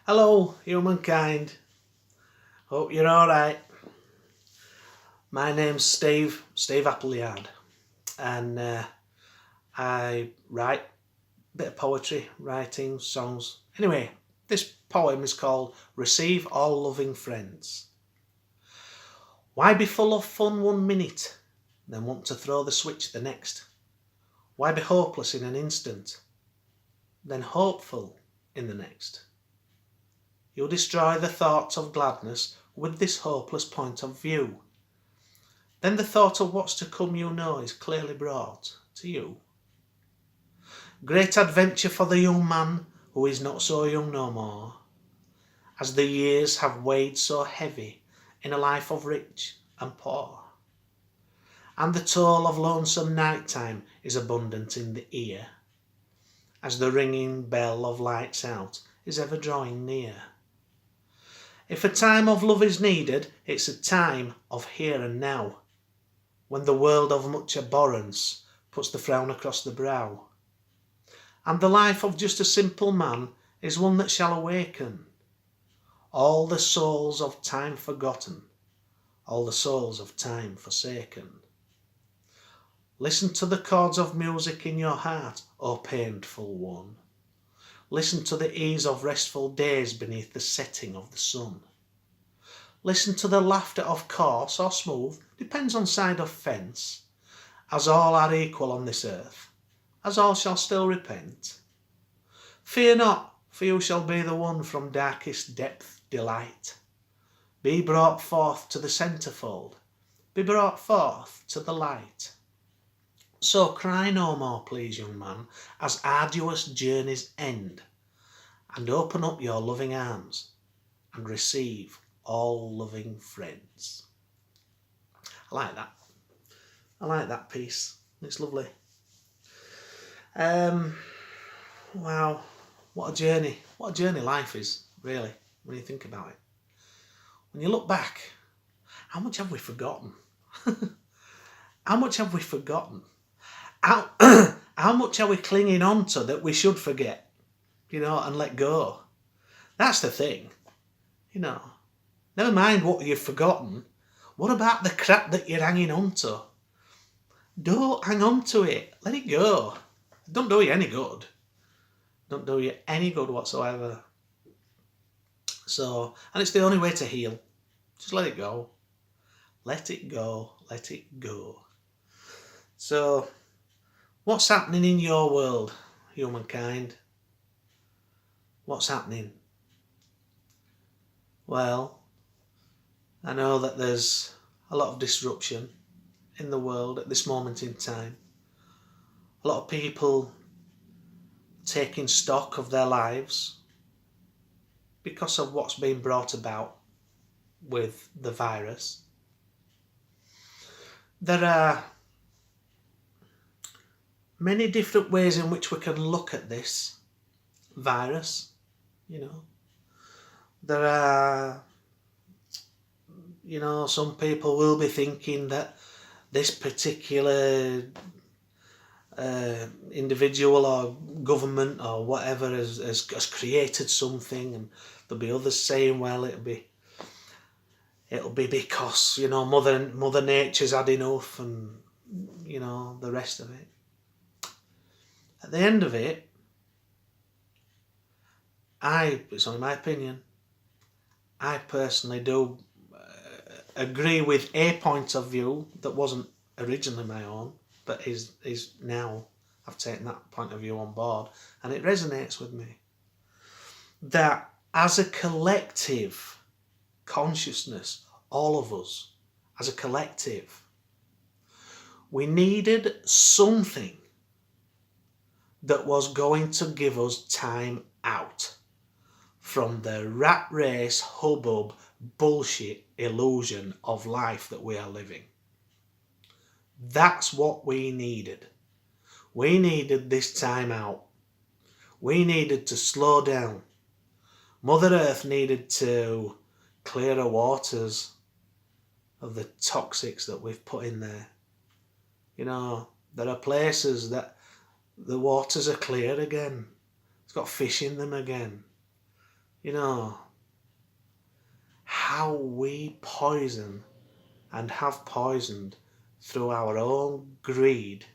Hello, humankind. Hope you're alright. My name's Steve Appleyard, and I write a bit of poetry, writing, songs. Anyway, this poem is called Receive All Loving Friends. Why be full of fun 1 minute, then want to throw the switch the next? Why be hopeless in an instant, then hopeful in the next? You'll destroy the thoughts of gladness with this hopeless point of view. Then the thought of what's to come is clearly brought to you. Great adventure for the young man who is not so young no more, as the years have weighed so heavy in a life of rich and poor. And the toll of lonesome night time is abundant in the ear, as the ringing bell of lights out is ever drawing near. If a time of love is needed, it's a time of here and now, when the world of much abhorrence puts the frown across the brow. And the life of just a simple man is one that shall awaken all the souls of time forgotten, all the souls of time forsaken. Listen to the chords of music in your heart, O painful one. Listen to the ease of restful days beneath the setting of the sun. Listen to the laughter of coarse or smooth, depends on side of fence, as all are equal on this earth, as all shall still repent. Fear not, for you shall be the one from darkest depth delight. Be brought forth to the centrefold, be brought forth to the light. So cry no more, please, young man, as arduous journeys end, and open up your loving arms and receive all loving friends. I like that. I like that piece. It's lovely. Wow, what a journey. What a journey life is, really, when you think about it. When you look back, how much have we forgotten? How much have we forgotten? How much are we clinging on to that we should forget, and let go? That's the thing, Never mind what you've forgotten. What about the crap that you're hanging on to? Don't hang on to it. Let it go. Don't do you any good. Don't do you any good whatsoever. And it's the only way to heal. Just let it go. Let it go. Let it go. So, what's happening in your world, humankind? What's happening? Well, I know that there's a lot of disruption in the world at this moment in time. A lot of people taking stock of their lives because of what's been brought about with the virus. There are many different ways in which we can look at this virus, There are, some people will be thinking that this particular individual or government or whatever has created something, and there'll be others saying, well, it'll be because, Mother Nature's had enough, and, the rest of it. At the end of it, it's only my opinion, I personally do agree with a point of view that wasn't originally my own, but is now. I've taken that point of view on board, and it resonates with me. That as a collective consciousness, all of us, as a collective, we needed something that was going to give us time out from the rat race, hubbub, bullshit illusion of life that we are living. That's what we needed. We needed this time out. We needed to slow down. Mother Earth needed to clear her waters of the toxics that we've put in there. There are places that the waters are clear again. It's got fish in them again. You know, how we poison and have poisoned through our own greed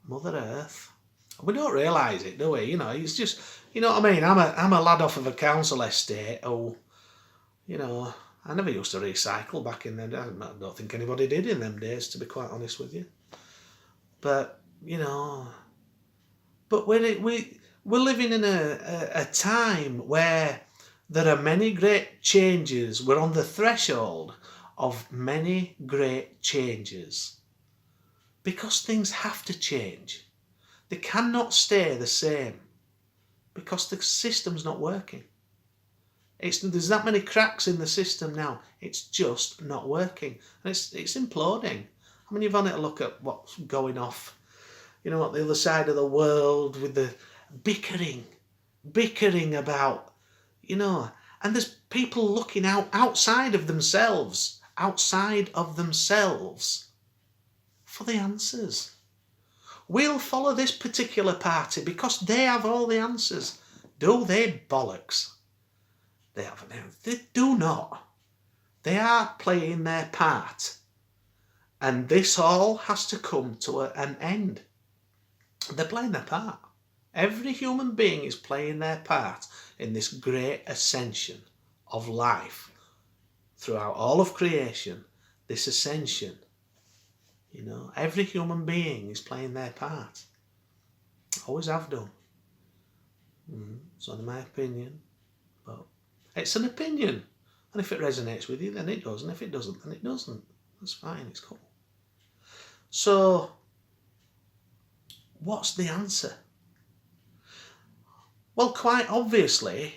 Mother Earth. We don't realise it, do we? You know, it's just, you know what I mean? I'm a lad off of a council estate who, you know, I never used to recycle back in them days. I don't think anybody did in them days, to be quite honest with you. But, you know, but we're living in a time where there are many great changes. We're on the threshold of many great changes because things have to change. They cannot stay the same because the system's not working. There's that many cracks in the system now. It's just not working, and it's imploding. I mean, you've only to look at what's going off, you know, at the other side of the world with the bickering about, you know, and there's people looking outside of themselves for the answers. We'll follow this particular party because they have all the answers. Do they? Bollocks. They haven't. They do not. They are playing their part. And this all has to come to an end. They're playing their part. Every human being is playing their part in this great ascension of life throughout all of creation. This ascension. You know, every human being is playing their part. Always have done. It's only my opinion. But it's an opinion. And if it resonates with you, then it does. And if it doesn't, then it doesn't. That's fine. It's cool. So, what's the answer? Well, quite obviously,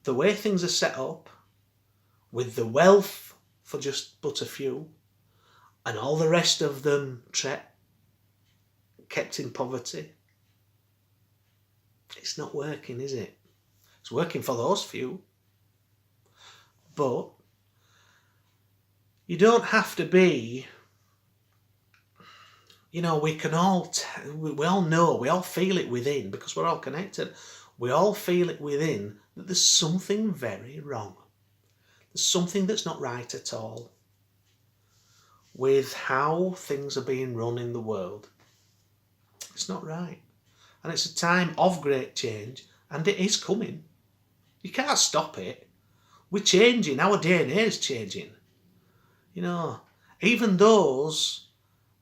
the way things are set up, with the wealth for just but a few, and all the rest of them kept in poverty, it's not working, is it? It's working for those few. But you don't have to be, you know, we can all, we all know, we all feel it within, because we're all connected. We all feel it within that there's something very wrong. There's something that's not right at all with how things are being run in the world. It's not right. And it's a time of great change, and it is coming. You can't stop it. We're changing. Our DNA is changing. You know, even those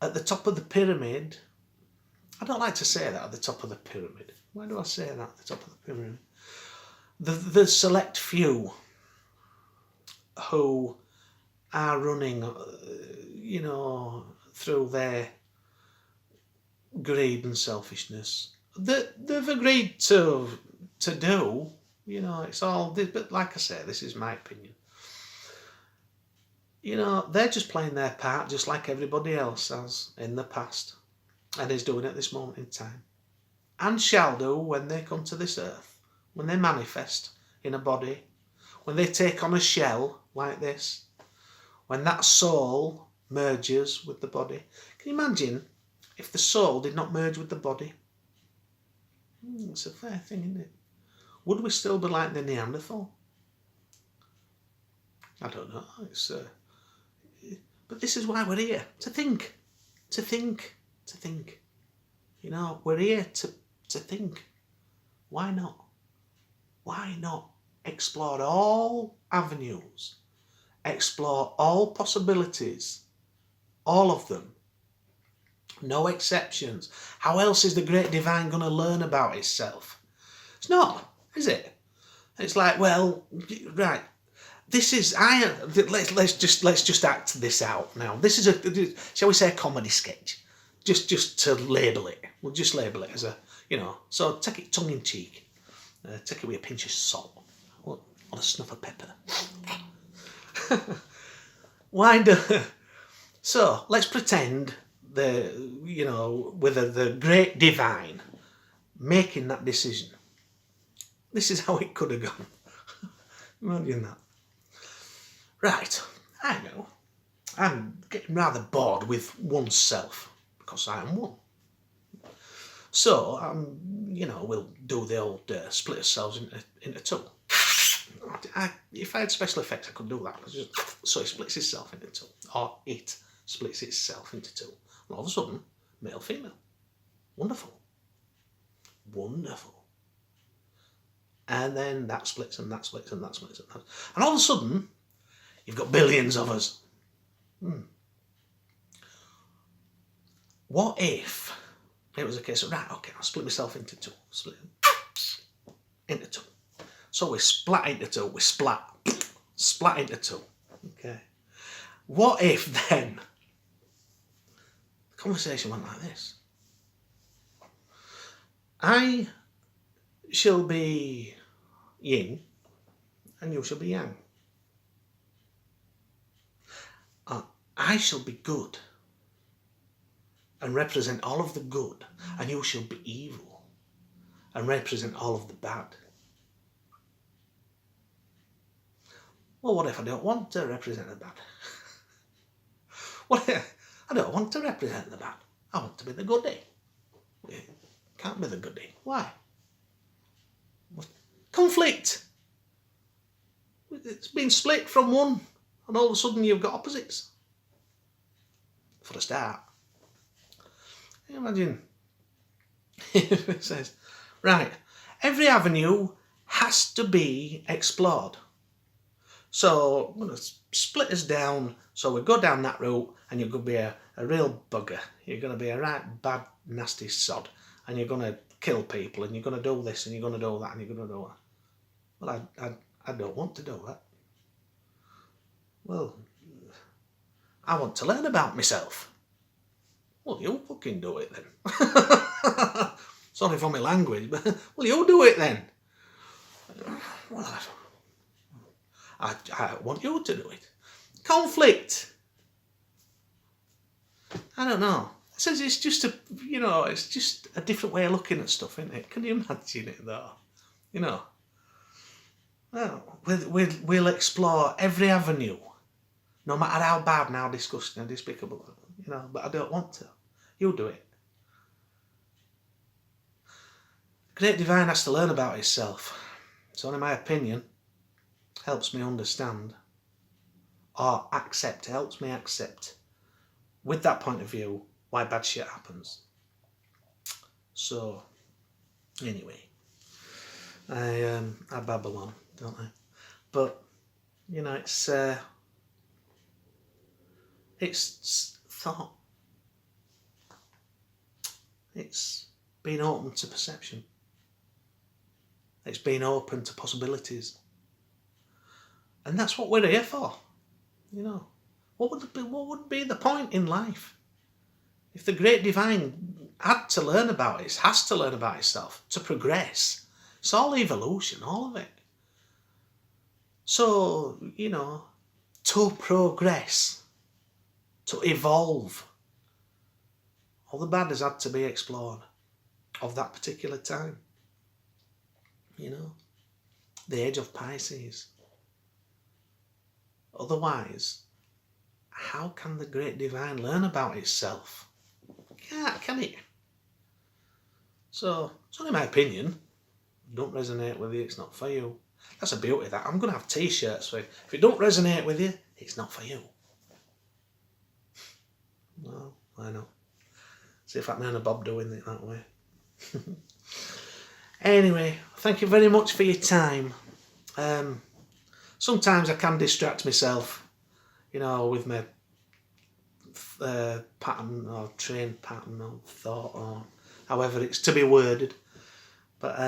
at the top of the pyramid, I don't like to say that, at the top of the pyramid. Why do I say that, at the top of the pyramid? The select few who are running, you know, through their greed and selfishness, that they've agreed to do, you know, it's all, but like I say, this is my opinion. You know, they're just playing their part just like everybody else has in the past and is doing at this moment in time, and shall do when they come to this earth, when they manifest in a body, when they take on a shell like this, when that soul merges with the body. Can you imagine if the soul did not merge with the body? It's a fair thing, isn't it? Would we still be like the Neanderthal? I don't know. But this is why we're here, to think. You know, we're here to think. Why not? Why not explore all avenues, explore all possibilities, all of them, no exceptions? How else is the great divine going to learn about itself? It's not, is it? It's like, well, right, this is, let's just act this out now. This is shall we say, a comedy sketch, just to label it. We'll just label it as a, you know, so take it tongue in cheek, take it with a pinch of salt, or a snuff of pepper. So let's pretend with the great divine making that decision. This is how it could have gone. Imagine that. Right, I know. I'm getting rather bored with oneself, because I am one. So, we'll do the old split ourselves into two. If I had special effects, I could do that. So it splits itself into two. Or it splits itself into two. And all of a sudden, male, female. Wonderful. Wonderful. And then that splits and that splits and that splits. And all of a sudden, you've got billions of us. What if it was a case of, right, okay, I'll split myself into two. Split into two. So we splat into two. We splat into two. Okay. What if then the conversation went like this? I shall be yin and you shall be yang. I shall be good and represent all of the good, and you shall be evil and represent all of the bad. Well, what if I don't want to represent the bad? What if I don't want to represent the bad? I want to be the goodie. Can't be the goodie. Why? Conflict. It's been split from one, and all of a sudden you've got opposites. For a start. Can you imagine if it says, right, every avenue has to be explored. So I'm going to split us down. So we go down that route, and you're going to be a real bugger. You're going to be a right bad, nasty sod. And you're going to kill people, and you're going to do this, and you're going to do that, and you're going to do that. Well, I don't want to do that. Well, I want to learn about myself. Well, you fucking do it then. Sorry for my language, but well, you do it then. Well, I want you to do it. Conflict. I don't know. It says it's just it's just a different way of looking at stuff, isn't it? Can you imagine it though? Well, we'll explore every avenue, no matter how bad and how disgusting and despicable, but I don't want to. You do it. Great Divine has to learn about itself. So in my opinion, helps me understand or accept, helps me accept with that point of view why bad shit happens. So anyway, I babble on, don't I? But it's thought. It's being open to perception. It's being open to possibilities. And that's what we're here for. What would be the point in life if the Great Divine had to learn about it, has to learn about itself to progress? It's all evolution, all of it. So, to progress, to evolve, all the bad has had to be explored of that particular time. The age of Pisces. Otherwise, how can the Great Divine learn about itself? Can't, can it? So, it's only my opinion. Don't resonate with you, it's not for you. That's the beauty of that. I'm going to have t-shirts for you. If it don't resonate with you, it's not for you. No, I know. See if I can earn a bob doing it that way. Anyway, thank you very much for your time. Sometimes I can distract myself, with my pattern or train pattern or thought or however it's to be worded. But,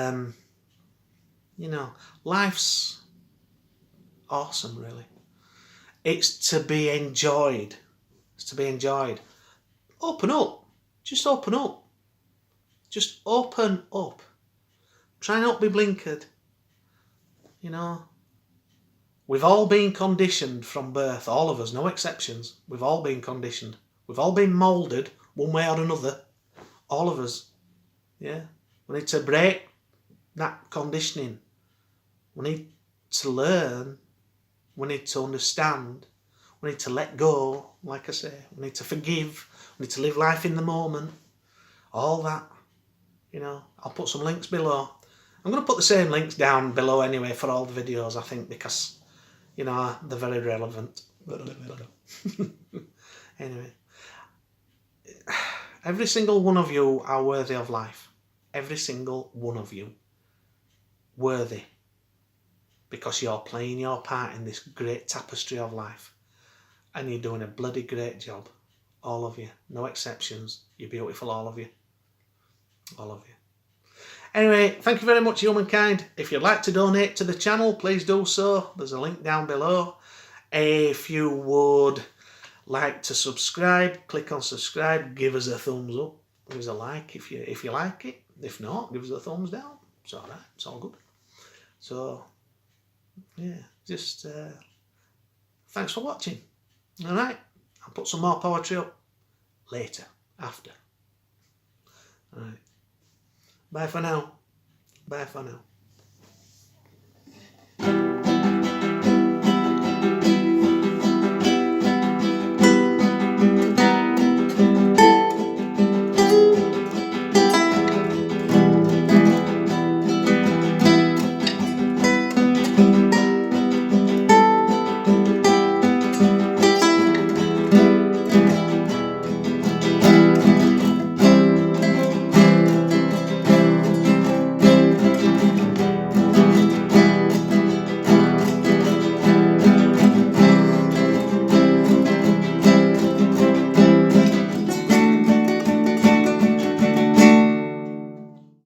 life's awesome, really. It's to be enjoyed. It's to be enjoyed. Open up. Just open up. Just open up. Try not to be blinkered. We've all been conditioned from birth, all of us, no exceptions. We've all been conditioned. We've all been moulded one way or another. All of us. Yeah. We need to break that conditioning. We need to learn. We need to understand. We need to let go, like I say. We need to forgive. We need to live life in the moment. All that. You know, I'll put some links below. I'm going to put the same links down below anyway for all the videos, I think, because, you know, they're very relevant. Anyway, every single one of you are worthy of life. Every single one of you. Worthy. Because you're playing your part in this great tapestry of life. And you're doing a bloody great job. All of you. No exceptions. You're beautiful, all of you. All of you. Anyway, thank you very much, humankind. If you'd like to donate to the channel, please do so. There's a link down below. If you would like to subscribe, click on subscribe, give us a thumbs up, give us a like if you like it. If not, give us a thumbs down. It's all right, it's all good. So, yeah, just thanks for watching. All right, I'll put some more poetry up later, after. All right. Bye for now. Bye for now.